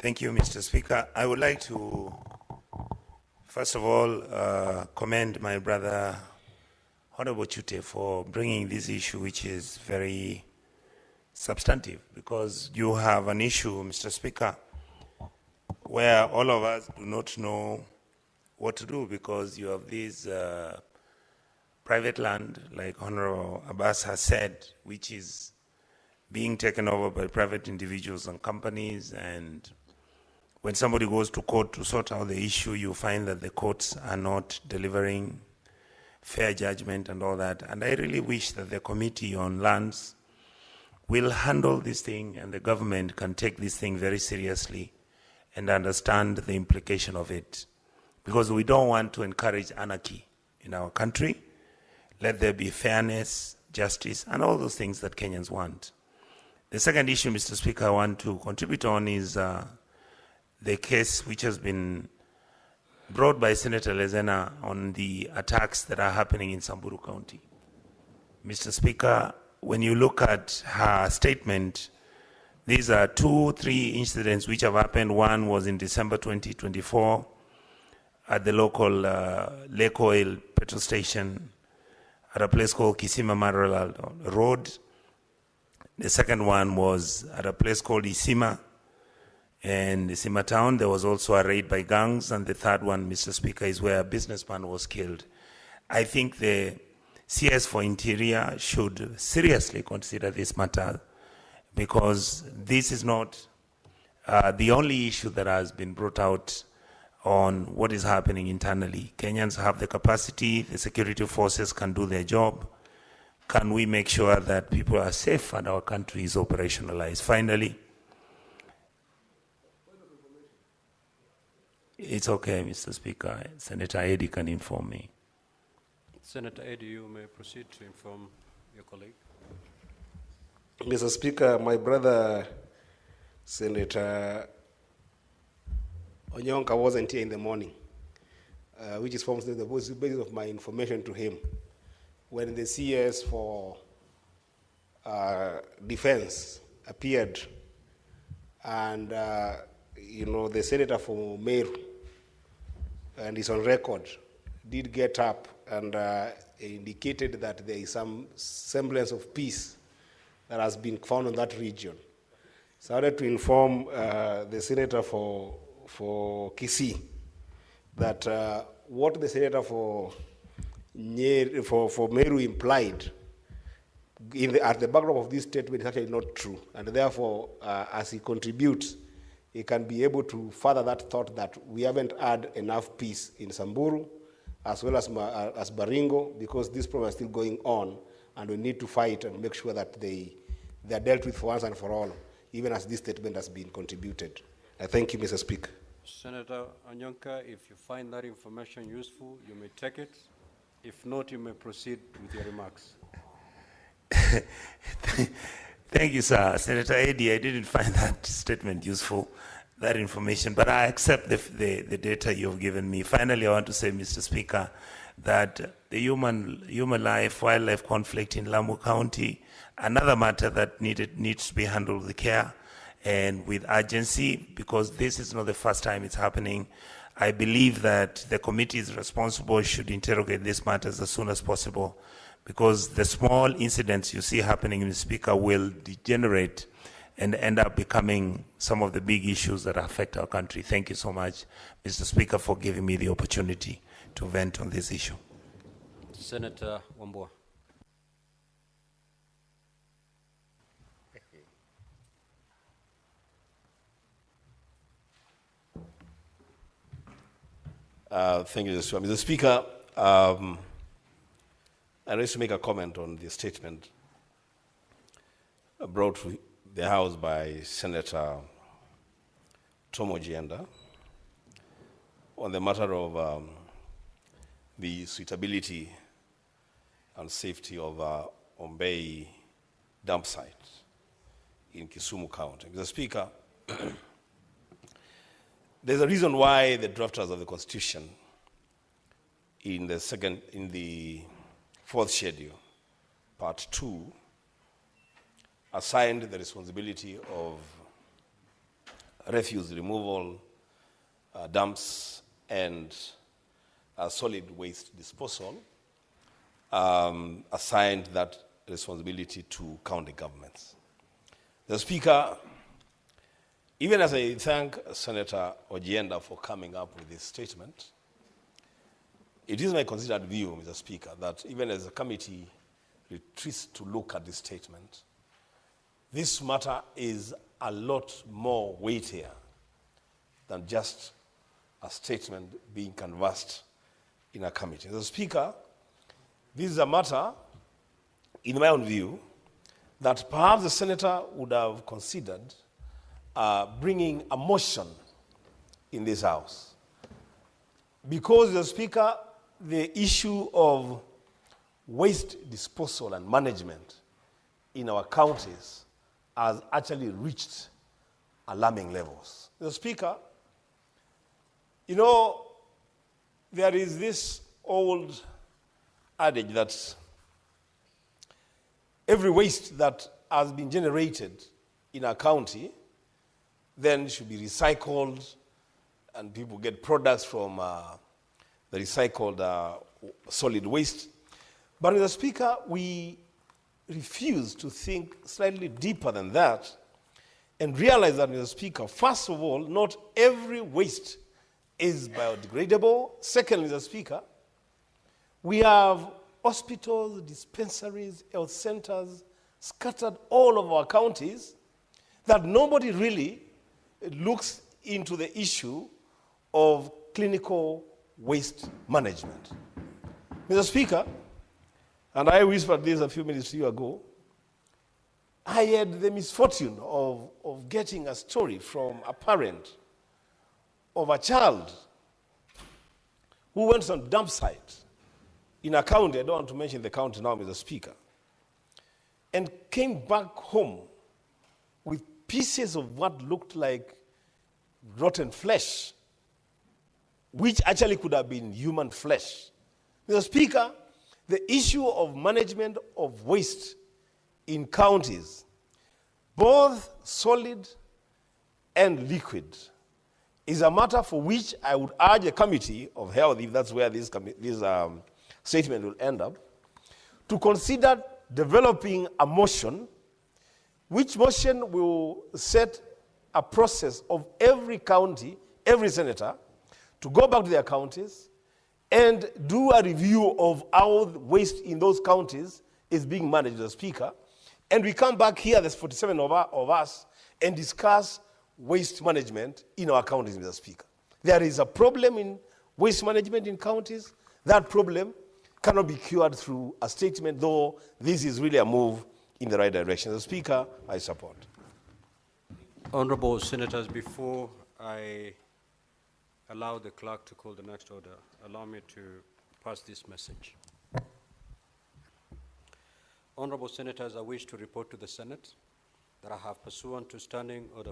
Thank you, Mr. Speaker. I would like to, first of all, commend my brother, Honorable Chute, for bringing this issue, which is very substantive, because you have an issue, Mr. Speaker, where all of us do not know what to do, because you have this private land, like Honorable Abbas has said, which is being taken over by private individuals and companies, and when somebody goes to court to sort out the issue, you find that the courts are not delivering fair judgment and all that. And I really wish that the Committee on Lands will handle this thing, and the government can take this thing very seriously and understand the implication of it. Because we don't want to encourage anarchy in our country. Let there be fairness, justice, and all those things that Kenyans want. The second issue, Mr. Speaker, I want to contribute on is the case which has been brought by Senator Lezena on the attacks that are happening in Samburu County. Mr. Speaker, when you look at her statement, these are 2-3 incidents which have happened. One was in December 2024 at the local Lake Oil petrol station at a place called Kisima Marala Road. The second one was at a place called Isima, and Isima town. There was also a raid by gangs, and the third one, Mr. Speaker, is where a businessman was killed. I think the CS for Interior should seriously consider this matter, because this is not the only issue that has been brought out on what is happening internally. Kenyans have the capacity, the security forces can do their job. Can we make sure that people are safe and our country is operationalized? Finally, it's okay, Mr. Speaker. Senator Eddy can inform me. Senator Eddy, you may proceed to inform your colleague. Mr. Speaker, my brother, Senator Onyonka, wasn't here in the morning, which is forms the basis of my information to him. When the CS for Defense appeared, and the senator for Meru, and is on record, did get up and indicated that there is some semblance of peace that has been found in that region. So I wanted to inform the senator for Kisii that what the senator for Meru implied at the background of this statement is actually not true, and therefore, as he contributes, he can be able to further that thought that we haven't had enough peace in Samburu, as well as Baringo, because this problem is still going on, and we need to fight and make sure that they are dealt with for once and for all, even as this statement has been contributed. I thank you, Mr. Speaker. Senator Onyonka, if you find that information useful, you may take it. If not, you may proceed with your remarks. Thank you, sir. Senator Eddy, I didn't find that statement useful, that information, but I accept the data you've given me. Finally, I want to say, Mr. Speaker, that the human wildlife conflict in Lamu County, another matter that needs to be handled with care and with urgency, because this is not the first time it's happening. I believe that the committees responsible should interrogate these matters as soon as possible, because the small incidents you see happening, Mr. Speaker, will degenerate and end up becoming some of the big issues that affect our country. Thank you so much, Mr. Speaker, for giving me the opportunity to vent on this issue. Senator Wambua. Thank you, Mr. Speaker. I wish to make a comment on the statement brought to the House by Senator Tomo Jienda on the matter of the suitability and safety of Ombei dump site in Kisumu County. Mr. Speaker, there's a reason why the drafters of the Constitution in the fourth schedule, part 2, assigned the responsibility of refuse removal, dumps, and solid waste disposal, assigned that responsibility to county governments. The Speaker, even as I thank Senator Ojienda for coming up with this statement, it is my considered view, Mr. Speaker, that even as the committee retreats to look at this statement, this matter is a lot more weightier than just a statement being canvassed in a committee. Mr. Speaker, this is a matter, in my own view, that perhaps the senator would have considered bringing a motion in this House. Because, the Speaker, the issue of waste disposal and management in our counties has actually reached alarming levels. The Speaker, you know, there is this old adage that every waste that has been generated in a county then should be recycled, and people get products from the recycled solid waste. But, Mr. Speaker, we refuse to think slightly deeper than that and realize that, Mr. Speaker, first of all, not every waste is biodegradable. Secondly, Mr. Speaker, we have hospitals, dispensaries, health centers scattered all over our counties that nobody really looks into the issue of clinical waste management. Mr. Speaker, and I whispered this a few minutes to you ago, I had the misfortune of getting a story from a parent of a child who went on dump site in a county, I don't want to mention the county now, Mr. Speaker, and came back home with pieces of what looked like rotten flesh, which actually could have been human flesh. Mr. Speaker, the issue of management of waste in counties, both solid and liquid, is a matter for which I would urge a committee of health, if that's where this statement will end up, to consider developing a motion, which motion will set a process of every county, every senator, to go back to their counties and do a review of how waste in those counties is being managed, Mr. Speaker. And we come back here, there's 47 of us, and discuss waste management in our counties, Mr. Speaker. There is a problem in waste management in counties. That problem cannot be cured through a statement, though this is really a move in the right direction. Mr. Speaker, I support. Honorable Senators, before I allow the clerk to call the next order, allow me to pass this message. Honorable Senators, I wish to report to the Senate that I have, pursuant to Standing Order